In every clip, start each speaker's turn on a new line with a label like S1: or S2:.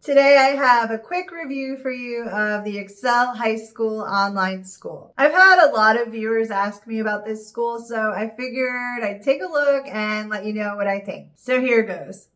S1: Today I have a quick review for you of the Excel High School online school. I've had a lot of viewers ask me about this school, so I figured I'd take a look and let you know what I think. So here goes.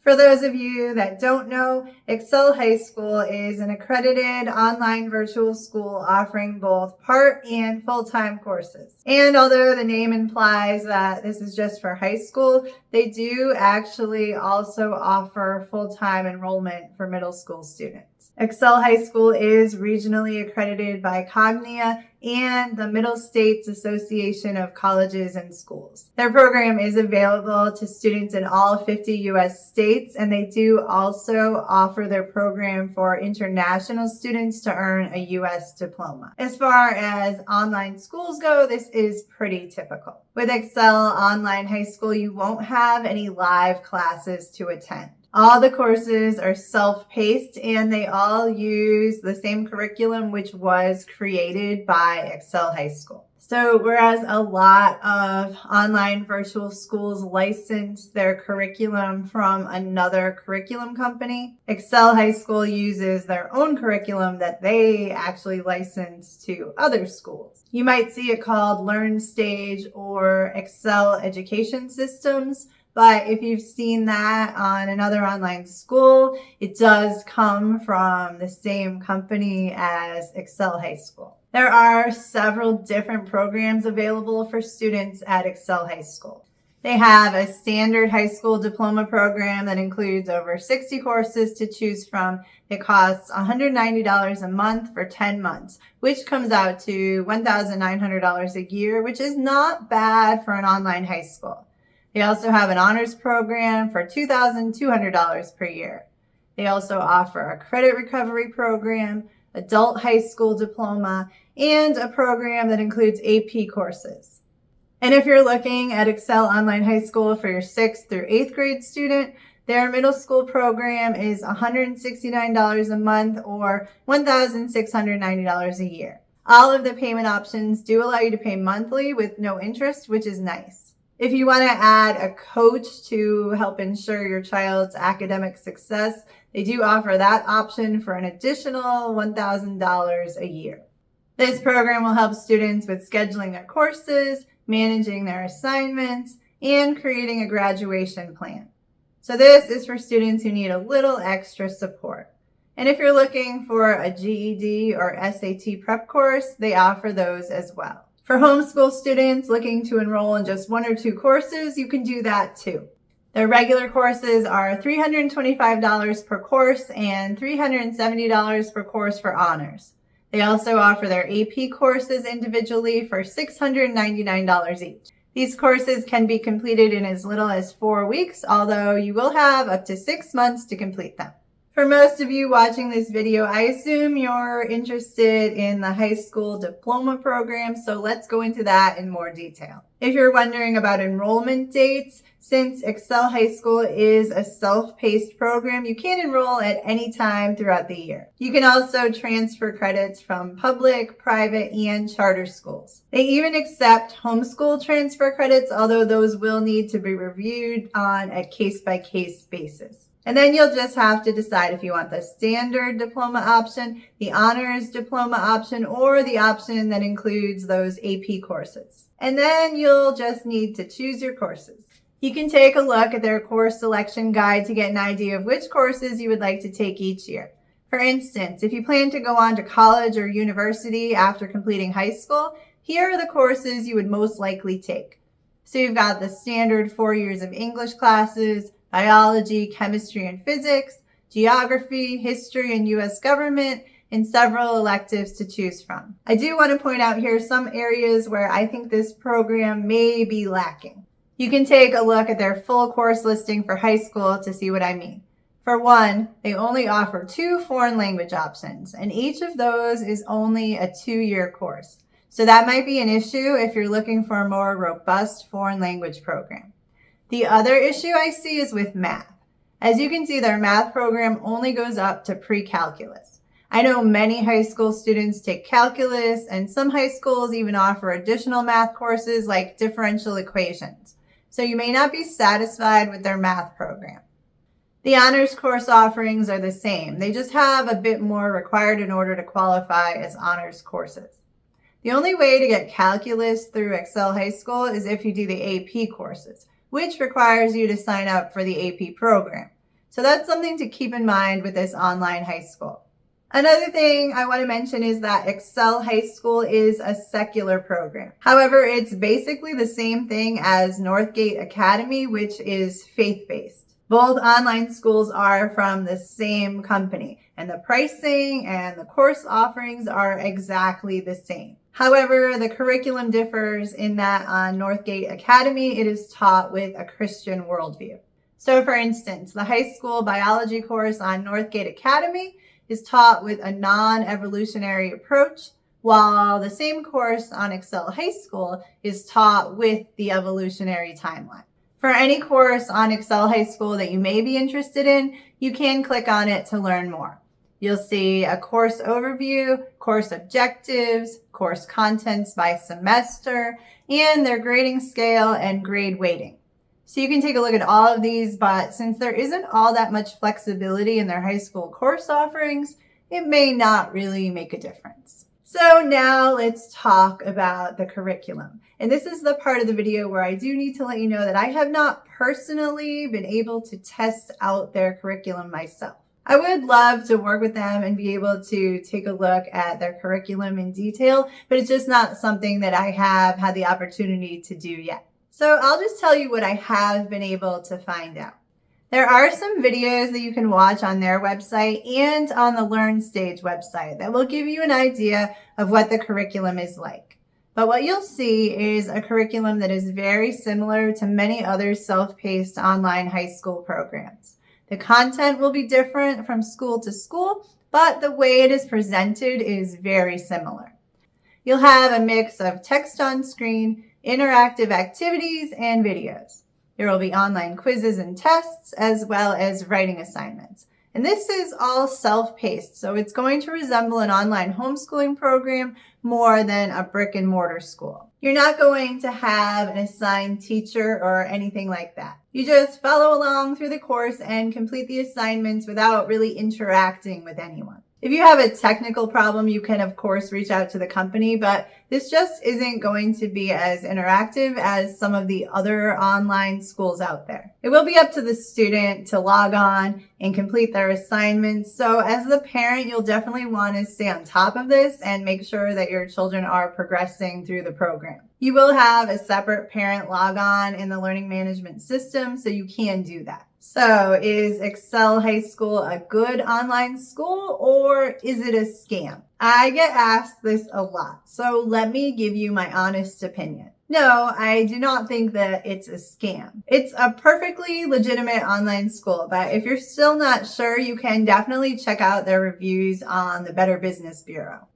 S1: For those of you that don't know, Excel High School is an accredited online virtual school offering both part and full-time courses. And although the name implies that this is just for high school, they do actually also offer full-time enrollment for middle school students. Excel High School is regionally accredited by Cognia and the Middle States Association of Colleges and Schools. Their program is available to students in all 50 U.S. states, and they do also offer their program for international students to earn a U.S. diploma. As far as online schools go, this is pretty typical. With Excel Online High School, you won't have any live classes to attend. All the courses are self-paced and they all use the same curriculum which was created by Excel High School. So whereas a lot of online virtual schools license their curriculum from another curriculum company, Excel High School uses their own curriculum that they actually license to other schools. You might see it called LearnStage or Excel Education Systems. But if you've seen that on another online school, it does come from the same company as Excel High School. There are several different programs available for students at Excel High School. They have a standard high school diploma program that includes over 60 courses to choose from. It costs $190 a month for 10 months, which comes out to $1,900 a year, which is not bad for an online high school. They also have an honors program for $2,200 per year. They also offer a credit recovery program, adult high school diploma, and a program that includes AP courses. And if you're looking at Excel Online High School for your 6th through 8th grade student, their middle school program is $169 a month or $1,690 a year. All of the payment options do allow you to pay monthly with no interest, which is nice. If you want to add a coach to help ensure your child's academic success, they do offer that option for an additional $1,000 a year. This program will help students with scheduling their courses, managing their assignments, and creating a graduation plan. So this is for students who need a little extra support. And if you're looking for a GED or SAT prep course, they offer those as well. For homeschool students looking to enroll in just 1 or 2 courses, you can do that too. Their regular courses are $325 per course and $370 per course for honors. They also offer their AP courses individually for $699 each. These courses can be completed in as little as 4 weeks, although you will have up to 6 months to complete them. For most of you watching this video, I assume you're interested in the high school diploma program, so let's go into that in more detail. If you're wondering about enrollment dates, since Excel High School is a self-paced program, you can enroll at any time throughout the year. You can also transfer credits from public, private, and charter schools. They even accept homeschool transfer credits, although those will need to be reviewed on a case-by-case basis. And then you'll just have to decide if you want the standard diploma option, the honors diploma option, or the option that includes those AP courses. And then you'll just need to choose your courses. You can take a look at their course selection guide to get an idea of which courses you would like to take each year. For instance, if you plan to go on to college or university after completing high school, here are the courses you would most likely take. So you've got the standard 4 years of English classes, biology, chemistry and physics, geography, history and U.S. government, and several electives to choose from. I do want to point out here some areas where I think this program may be lacking. You can take a look at their full course listing for high school to see what I mean. For one, they only offer 2 foreign language options, and each of those is only a 2-year course. So that might be an issue if you're looking for a more robust foreign language program. The other issue I see is with math. As you can see, their math program only goes up to pre-calculus. I know many high school students take calculus, and some high schools even offer additional math courses like differential equations. So you may not be satisfied with their math program. The honors course offerings are the same. They just have a bit more required in order to qualify as honors courses. The only way to get calculus through Excel High School is if you do the AP courses, which requires you to sign up for the AP program. So that's something to keep in mind with this online high school. Another thing I want to mention is that Excel High School is a secular program. However, it's basically the same thing as Northgate Academy, which is faith-based. Both online schools are from the same company, and the pricing and the course offerings are exactly the same. However, the curriculum differs in that on Northgate Academy, it is taught with a Christian worldview. So for instance, the high school biology course on Northgate Academy is taught with a non-evolutionary approach, while the same course on Excel High School is taught with the evolutionary timeline. For any course on Excel High School that you may be interested in, you can click on it to learn more. You'll see a course overview, course objectives, course contents by semester, and their grading scale and grade weighting. So you can take a look at all of these, but since there isn't all that much flexibility in their high school course offerings, it may not really make a difference. So now let's talk about the curriculum. And this is the part of the video where I do need to let you know that I have not personally been able to test out their curriculum myself. I would love to work with them and be able to take a look at their curriculum in detail, but it's just not something that I have had the opportunity to do yet. So I'll just tell you what I have been able to find out. There are some videos that you can watch on their website and on the Learn Stage website that will give you an idea of what the curriculum is like. But what you'll see is a curriculum that is very similar to many other self-paced online high school programs. The content will be different from school to school, but the way it is presented is very similar. You'll have a mix of text on screen, interactive activities, and videos. There will be online quizzes and tests, as well as writing assignments. And this is all self-paced, so it's going to resemble an online homeschooling program more than a brick and mortar school. You're not going to have an assigned teacher or anything like that. You just follow along through the course and complete the assignments without really interacting with anyone. If you have a technical problem, you can, of course, reach out to the company, but this just isn't going to be as interactive as some of the other online schools out there. It will be up to the student to log on and complete their assignments. So as the parent, you'll definitely want to stay on top of this and make sure that your children are progressing through the program. You will have a separate parent log on in the learning management system, so you can do that. So is Excel High School a good online school, or is it a scam? I get asked this a lot, so let me give you my honest opinion. No, I do not think that it's a scam. It's a perfectly legitimate online school, but if you're still not sure, you can definitely check out their reviews on the Better Business Bureau.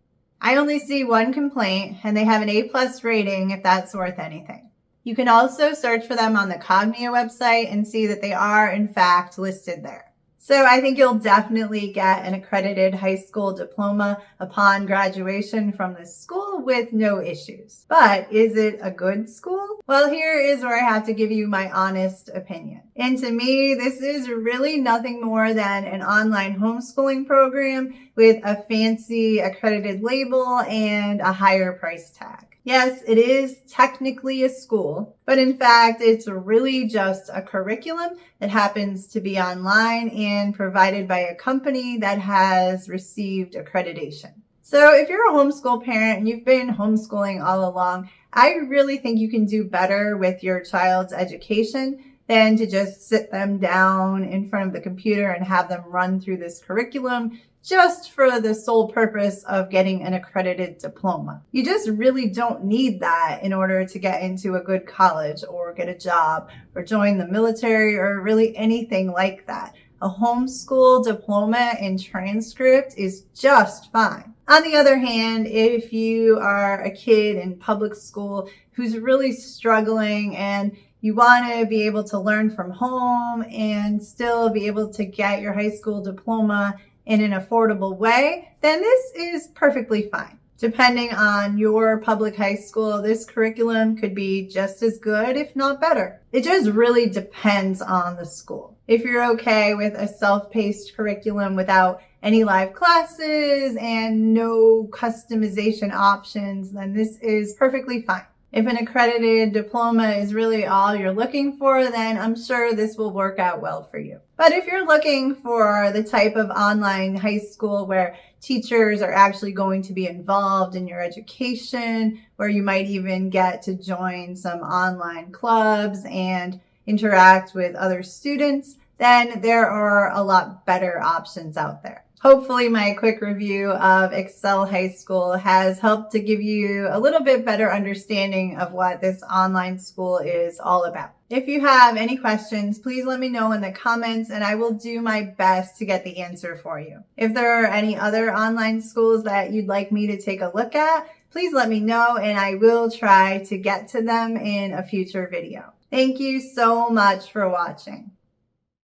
S1: I only see one complaint, and they have an A+ rating if that's worth anything. You can also search for them on the Cognia website and see that they are, in fact, listed there. So I think you'll definitely get an accredited high school diploma upon graduation from this school with no issues. But is it a good school? Well, here is where I have to give you my honest opinion. And to me, this is really nothing more than an online homeschooling program with a fancy accredited label and a higher price tag. Yes, it is technically a school, but in fact, it's really just a curriculum that happens to be online and provided by a company that has received accreditation. So if you're a homeschool parent and you've been homeschooling all along, I really think you can do better with your child's education than to just sit them down in front of the computer and have them run through this curriculum just for the sole purpose of getting an accredited diploma. You just really don't need that in order to get into a good college or get a job or join the military or really anything like that. A homeschool diploma and transcript is just fine. On the other hand, if you are a kid in public school who's really struggling and you want to be able to learn from home and still be able to get your high school diploma in an affordable way, then this is perfectly fine. Depending on your public high school, this curriculum could be just as good, if not better. It just really depends on the school. If you're okay with a self-paced curriculum without any live classes and no customization options, then this is perfectly fine. If an accredited diploma is really all you're looking for, then I'm sure this will work out well for you. But if you're looking for the type of online high school where teachers are actually going to be involved in your education, where you might even get to join some online clubs and interact with other students, then there are a lot better options out there. Hopefully my quick review of Excel High School has helped to give you a little bit better understanding of what this online school is all about. If you have any questions, please let me know in the comments and I will do my best to get the answer for you. If there are any other online schools that you'd like me to take a look at, please let me know and I will try to get to them in a future video. Thank you so much for watching.